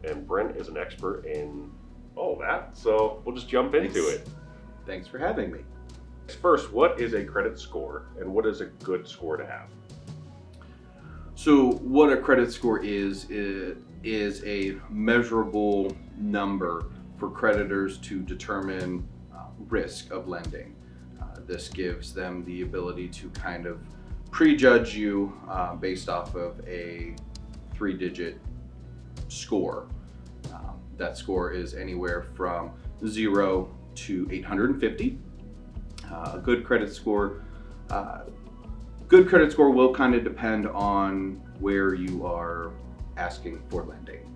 and Brent is an expert in all that, so we'll just jump into it. Thanks for having me. First, what is a credit score and what is a good score to have? So what a credit score is a measurable number for creditors to determine risk of lending. This gives them the ability to kind of prejudge you based off of a 3-digit score. That score is anywhere from 0 to 850. A good credit score will kind of depend on where you are asking for lending.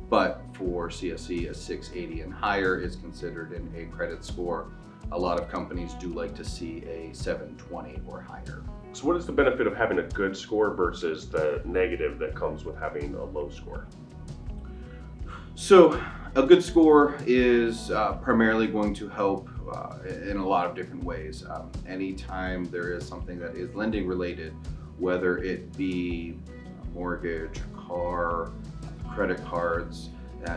But for CSE, a 680 and higher is considered in a credit score. A lot of companies do like to see a 720 or higher. So what is the benefit of having a good score versus the negative that comes with having a low score? So a good score is primarily going to help in a lot of different ways. Anytime there is something that is lending related, whether it be a mortgage, a car, credit cards,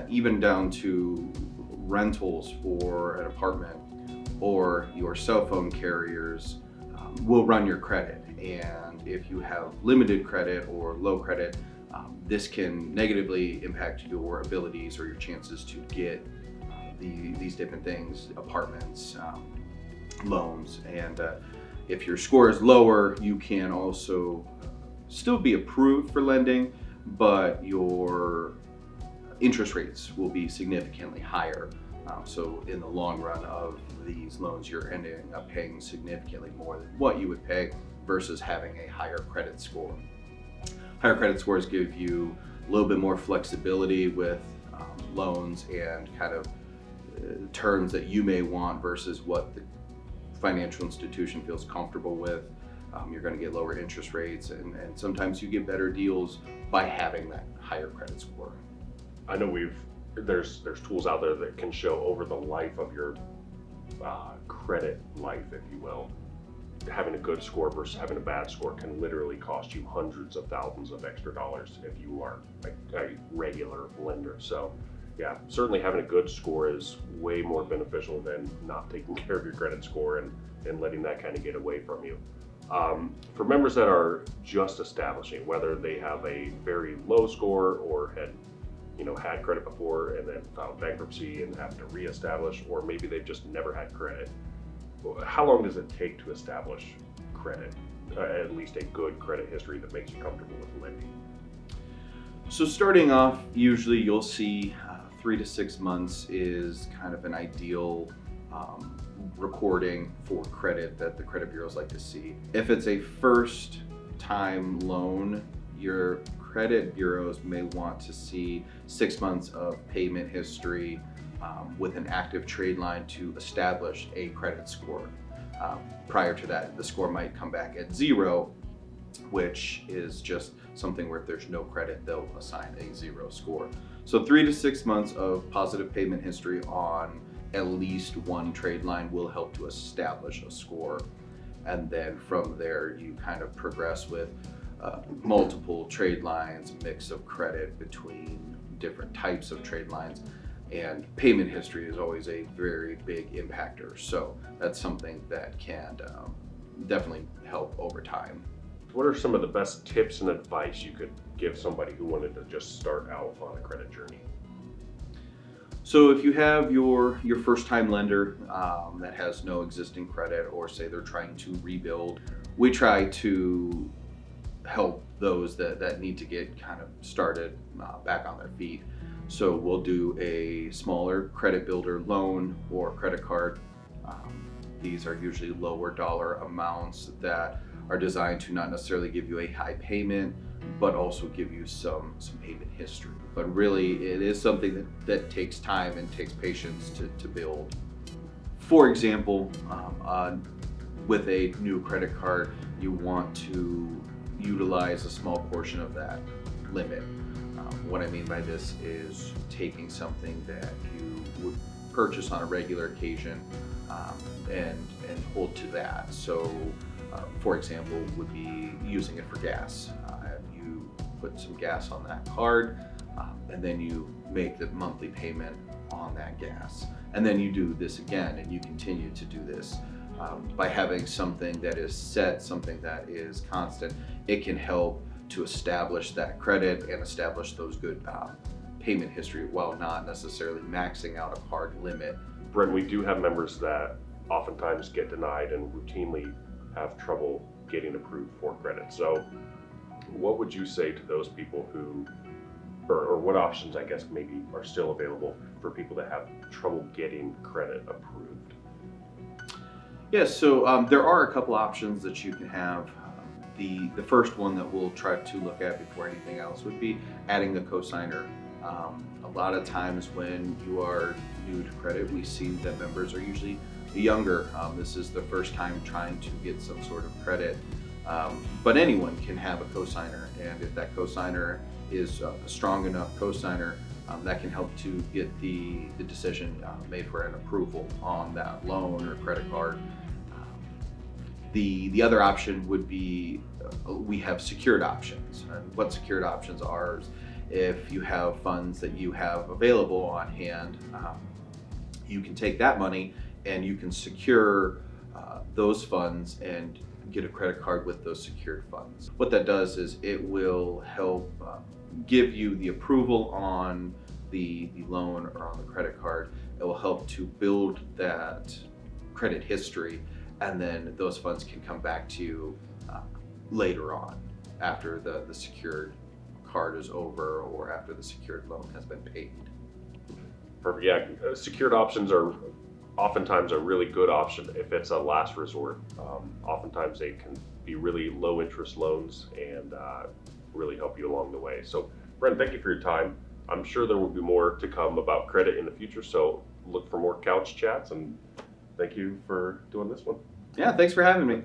even down to rentals for an apartment, or your cell phone carriers will run your credit. And if you have limited credit or low credit, this can negatively impact your abilities or your chances to get these different things, apartments, loans. And if your score is lower, you can also still be approved for lending, but your interest rates will be significantly higher. So in the long run of these loans, you're ending up paying significantly more than what you would pay versus having a higher credit score. Higher credit scores give you a little bit more flexibility with loans and kind of terms that you may want versus what the financial institution feels comfortable with. You're going to get lower interest rates, and sometimes you get better deals by having that higher credit score. I know there's tools out there that can show over the life of your credit life, if you will. Having a good score versus having a bad score can literally cost you hundreds of thousands of extra dollars if you are a regular lender. So yeah, certainly having a good score is way more beneficial than not taking care of your credit score and letting that kind of get away from you. For members that are just establishing, whether they have a very low score or had credit before and then filed bankruptcy and have to reestablish, or maybe they've just never had credit, how long does it take to establish credit, at least a good credit history that makes you comfortable with lending? So starting off, usually you'll see 3 to 6 months is kind of an ideal recording for credit that the credit bureaus like to see. If it's a first time loan, your credit bureaus may want to see 6 months of payment history with an active trade line to establish a credit score. Prior to that, the score might come back at 0, which is just something where if there's no credit, they'll assign a 0 score. So 3 to 6 months of positive payment history on at least one trade line will help to establish a score. And then from there, you kind of progress with multiple trade lines, mix of credit between different types of trade lines. And payment history is always a very big impactor. So that's something that can definitely help over time. What are some of the best tips and advice you could give somebody who wanted to just start out on a credit journey? So if you have your first time lender that has no existing credit, or say they're trying to rebuild, we try to help those that need to get kind of started back on their feet. So we'll do a smaller credit builder loan or credit card. These are usually lower dollar amounts that are designed to not necessarily give you a high payment, but also give you some payment history. But really, it is something that takes time and takes patience to build. For example, with a new credit card, you want to utilize a small portion of that limit. What I mean by this is taking something that you would purchase on a regular occasion and hold to that. So, for example, would be using it for gas. You put some gas on that card, and then you make the monthly payment on that gas. And then you do this again, and you continue to do this. By having something that is set, something that is constant, it can help to establish that credit and establish those good payment history while not necessarily maxing out a card limit. Brent, we do have members that oftentimes get denied and routinely have trouble getting approved for credit. So what would you say to those people who, or what options, I guess, maybe are still available for people that have trouble getting credit approved? Yes, so there are a couple options that you can have. The first one that we'll try to look at before anything else would be adding the cosigner. A lot of times when you are new to credit, we see that members are usually younger. This is the first time trying to get some sort of credit, but anyone can have a cosigner, and if that cosigner is a strong enough cosigner, that can help to get the decision made for an approval on that loan or credit card. The other option would be we have secured options. And what secured options are is if you have funds that you have available on hand, you can take that money and you can secure those funds and get a credit card with those secured funds. What that does is it will help give you the approval on the loan or on the credit card. It will help to build that credit history, and then those funds can come back to you later on after the secured card is over or after the secured loan has been paid. Perfect. Yeah, secured options are oftentimes a really good option if it's a last resort. Oftentimes they can be really low interest loans and really help you along the way. So Brent, thank you for your time. I'm sure there will be more to come about credit in the future, so look for more couch chats, and thank you for doing this one. Yeah, thanks for having me.